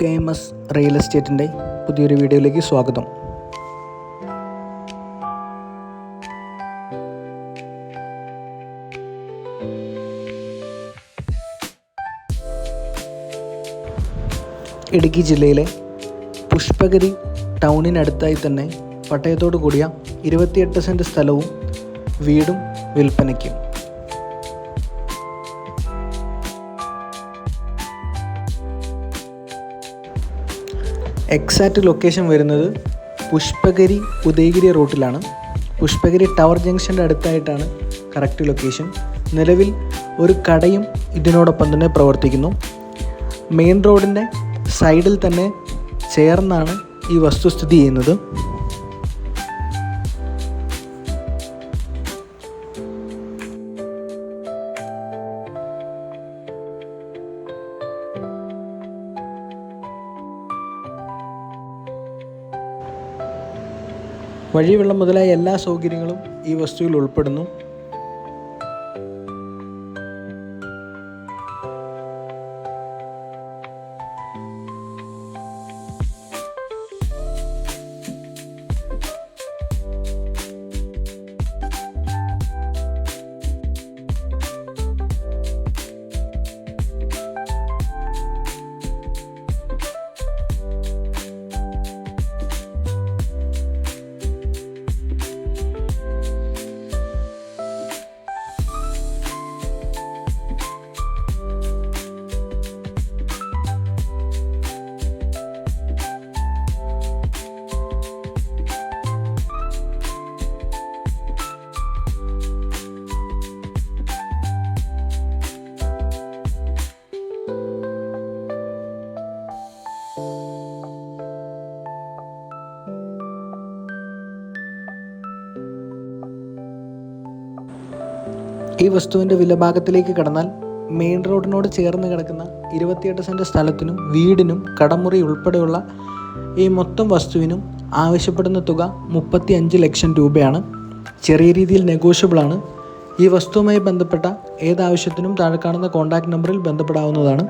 KMS real എസ്റ്റേറ്റിൻ്റെ പുതിയൊരു വീഡിയോയിലേക്ക് സ്വാഗതം. ഇടുക്കി ജില്ലയിലെ പുഷ്പഗിരി ടൗണിനടുത്തായി തന്നെ പട്ടയത്തോടു കൂടിയ 28 സെൻറ്റ് സ്ഥലവും വീടും വിൽപ്പനയ്ക്ക്. എക്സാക്റ്റ് ലൊക്കേഷൻ വരുന്നത് പുഷ്പഗിരി ഉദയഗിരി റൂട്ടിലാണ്. പുഷ്പഗിരി ടവർ ജംഗ്ഷൻ്റെ അടുത്തായിട്ടാണ് കറക്റ്റ് ലൊക്കേഷൻ. നിലവിൽ ഒരു കടയും ഇതിനോടൊപ്പം തന്നെ പ്രവർത്തിക്കുന്നു. മെയിൻ റോഡിൻ്റെ സൈഡിൽ തന്നെ ചേർന്നാണ് ഈ വസ്തു സ്ഥിതി ചെയ്യുന്നത്. വഴിവെള്ളം മുതലായ എല്ലാ സൗകര്യങ്ങളും ഈ വസ്തുവിൽ ഉൾപ്പെടുന്നു. ഈ വസ്തുവിൻ്റെ വിലഭാഗത്തിലേക്ക് കടന്നാൽ മെയിൻ റോഡിനോട് ചേർന്ന് കിടക്കുന്ന 28 സെൻറ്റ് സ്ഥലത്തിനും വീടിനും കടമുറി ഉൾപ്പെടെയുള്ള ഈ മൊത്തം വസ്തുവിനും ആവശ്യപ്പെടുന്ന തുക 35 ലക്ഷം രൂപയാണ്. ചെറിയ രീതിയിൽ നെഗോഷ്യബിളാണ്. ഈ വസ്തുവുമായി ബന്ധപ്പെട്ട ഏതാവശ്യത്തിനും താഴെ കാണുന്ന കോൺടാക്റ്റ് നമ്പറിൽ ബന്ധപ്പെടാവുന്നതാണ്.